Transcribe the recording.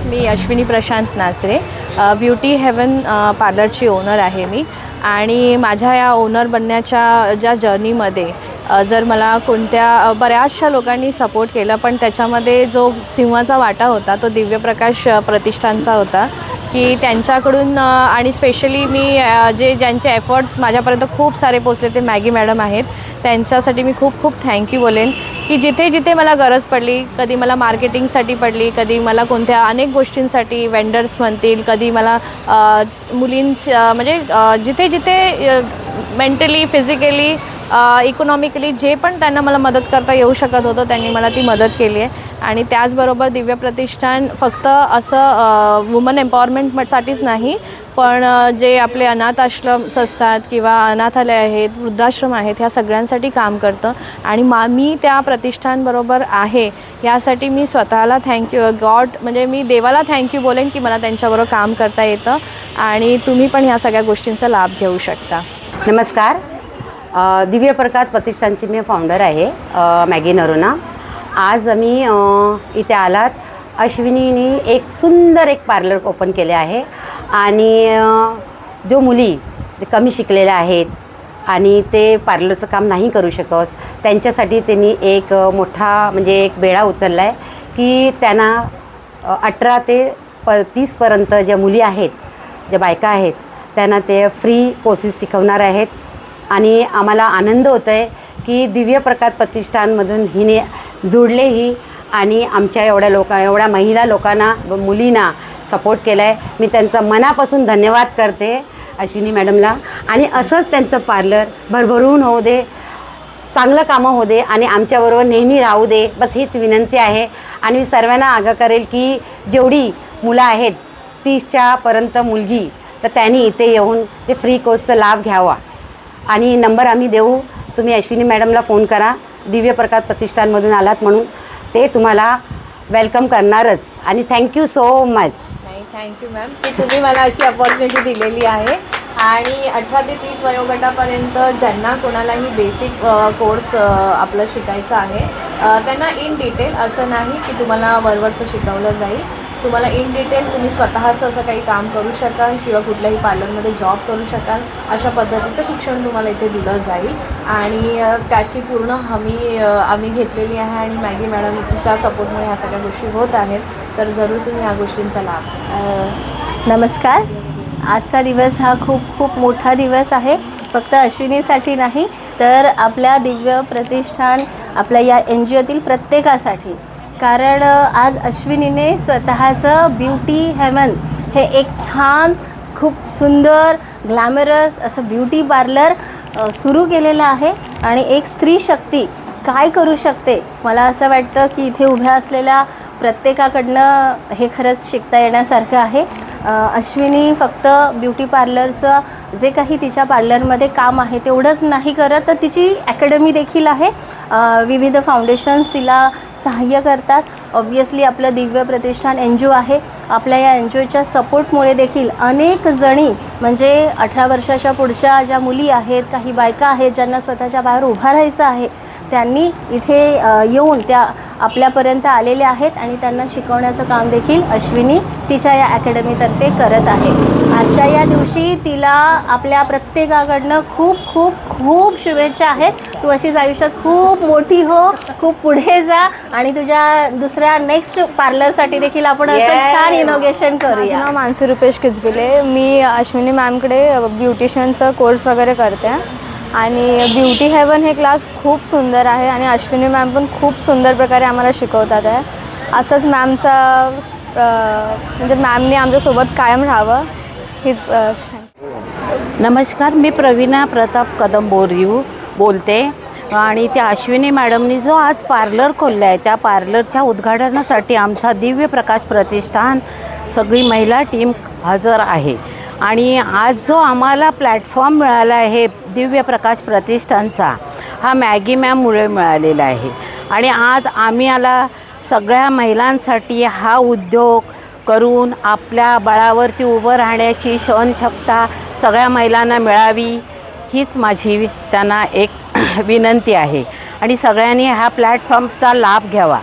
मी Ashwini Prashant Nasare, beauty haven पार्लरची owner आहे मी। आणि माझ्या या ओनर बनण्याच्या ज्या जर्नीमध्ये जर मला कोणत्या बऱ्याचशा लोकांनी सपोर्ट केला, पण त्याच्यामध्ये जो सिंहाचा वाटा होता तो दिव्यप्रकाश प्रतिष्ठानचा होता की त्यांच्याकडून आणि स्पेशली मी ज्यांचे एफर्ट्स माझ्यापर्यंत खूप सारे पोचले ते मॅगी मॅडम आहेत। त्यांच्यासाठी मी खूप खूप थँक्यू बोलेन की जिथे जिथे मला गरज पडली, कधी मला मार्केटिंगसाठी पडली, कधी मला कोणत्या अनेक गोष्टींसाठी वेंडर्स म्हणतील, कधी मला म्हणजे जिथे जिथे मेंटली फिजिकली इकॉनॉमिकली जे पण त्यांना मला मदत करता येऊ शकत होतं त्यांनी मला ती मदत केली आहे। आणि त्याचबरोबर दिव्य प्रतिष्ठान फक्त असं वुमन एम्पॉवरमेंटसाठीच नाही, पण जे आपले अनाथ आश्रम असतात किंवा अनाथालय आहेत, वृद्धाश्रम आहेत, ह्या सगळ्यांसाठी काम करतं। आणि मी त्या प्रतिष्ठानबरोबर आहे यासाठी मी स्वतःला थँक्यू गॉड म्हणजे मी देवाला थँक्यू बोलेन की मला त्यांच्याबरोबर काम करता येतं आणि तुम्ही पण ह्या सगळ्या गोष्टींचा लाभ घेऊ शकता। नमस्कार, दिव्य प्रकाश प्रतिष्ठानची मी फाउंडर आहे मॅगी नरोना। आज आम्ही इथे आलात, अश्विनीने एक सुंदर पार्लर ओपन केले आहे आणि जो मुली जे कमी शिकलेल्या आहेत आणि ते पार्लरचं काम नाही करू शकत त्यांच्यासाठी त्यांनी एक मोठा म्हणजे एक बेडा उचलला आहे की त्यांना 18 ते 30 पर्यंत ज्या मुली आहेत, ज्या बायका आहेत त्यांना ते फ्री कोर्सेस शिकवणार आहेत। आणि आम्हाला आनंद होतो आहे की दिव्य प्रकाश प्रतिष्ठानमधून हिने जोडलेही आणि आमच्या एवढ्या महिला लोकांना व मुलींना सपोर्ट केला आहे। मी त्यांचा मनापासून धन्यवाद करते अश्विनी मॅडमला। आणि असंच त्यांचं पार्लर भरभरून होऊ दे, चांगलं कामं होऊ दे आणि आमच्याबरोबर नेहमी राहू दे, बस हीच विनंती आहे। आणि मी सर्वांना आग्रह करेल की जेवढी मुलं आहेत 30च्या पर्यंत मुलगी तर त्यांनी इथे येऊन ते फ्री कोर्सचा लाभ घ्यावा। आणि नंबर आम्ही देऊ, तुम्ही अश्विनी मॅडमला फोन करा, दिव्य प्रकाश प्रतिष्ठानमधून आलात म्हणून ते तुम्हाला वेलकम करणारच। आणि थँक्यू सो मच। नाही, थँक्यू मॅम की तुम्ही मला अशी अपॉर्च्युनिटी दिलेली आहे। आणि 18 ते 30 वयोगटापर्यंत ज्यांना कोणालाही बेसिक कोर्स आपलं शिकायचं आहे त्यांना इन डिटेल असं नाही की तुम्हाला वरवरचं शिकवलं जाईल, तुम्हाला इन डिटेल तुम्ही स्वतःचं असं काही काम करू शकाल किंवा कुठल्याही पार्लरमध्ये जॉब करू शकाल, अशा पद्धतीचं शिक्षण तुम्हाला इथे दिलं जाईल। आणि त्याची पूर्ण हमी आम्ही घेतलेली आहे आणि मॅगी मॅडमच्या सपोर्टमुळे ह्या सगळ्या गोष्टी होत आहेत, तर जरूर तुम्ही ह्या गोष्टींचा लाभ। नमस्कार, आजचा दिवस हा खूप मोठा दिवस आहे, फक्त अश्विनीसाठी नाही तर आपल्या दिव्य प्रतिष्ठान आपल्या या NGOतील प्रत्येकासाठी। कारण आज अश्विनीने स्वतःचं ब्युटी हेवन हे एक छान खूप सुंदर ग्लॅमरस असं ब्युटी पार्लर सुरू केलेलं आहे। आणि एक स्त्री शक्ती काय करू शकते, मला असं वाटतं की इथे उभ्या असलेल्या प्रत्येकाकडनं हे खरंच शिकता येण्यासारखं आहे। अश्विनी फक्त ब्युटी पार्लरचं जे काही तिच्या पार्लरमध्ये काम आहे तेवढंच नाही करत, तर तिची अकॅडमी देखील आहे। विविध फाउंडेशन्स तिला सहाय्य करतात। ऑब्व्हियसली आपलं दिव्य प्रतिष्ठान NGO आहे, आपल्या या NGOच्या सपोर्टमुळे देखील अनेक जणी म्हणजे 18 वर्षाच्या पुढच्या ज्या मुली आहेत, काही बायका आहेत ज्यांना स्वतःच्या बाहेर उभा राहायचं आहे, त्यांनी इथे येऊन त्या आपल्यापर्यंत आलेल्या आहेत आणि त्यांना शिकवण्याचं काम देखील अश्विनी तिच्या या अकॅडमीतर्फे करत आहे। आजच्या या दिवशी तिला आपल्या प्रत्येकाकडनं खूप शुभेच्छा आहेत। तू अशीच आयुष्यात खूप मोठी हो, खूप पुढे जा आणि तुझ्या दुसऱ्या नेक्स्ट पार्लरसाठी देखील आपण असं छान इनोव्हेशन करूया। माझं नाव मानसी रुपेश किसबिले, मी अश्विनी मॅमकडे ब्युटिशियनचा कोर्स वगैरे करते आणि ब्युटी हेवन हे क्लास खूप सुंदर आहे आणि अश्विनी मॅम पण खूप सुंदर प्रकारे आम्हाला शिकवतात आहे। असंच मॅमचा म्हणजे मॅमने आमच्यासोबत कायम राहावं हीच। नमस्कार, मी प्रवीणा प्रताप कदम बोलते आणि त्या अश्विनी मॅडमनी जो आज पार्लर खोलला आहे त्या पार्लरच्या उद्घाटनासाठी आमचा दिव्य प्रकाश प्रतिष्ठान सगळी महिला टीम हजर आहे। आणि आज जो आम्हाला प्लॅटफॉर्म मिळाला आहे दिव्य प्रकाश प्रतिष्ठानचा, हा मॅगी मॅममुळे मिळालेला आहे। आणि आज आम्हाला सगळ्या महिलांसाठी हा उद्योग करून आपल्या बळावरती उभं राहण्याची सहनशक्ती सगळ्या महिलांना मिळावी हीच माझी त्यांना एक विनंती आहे। आणि सगळ्यांनी ह्या प्लॅटफॉर्मचा लाभ घ्यावा।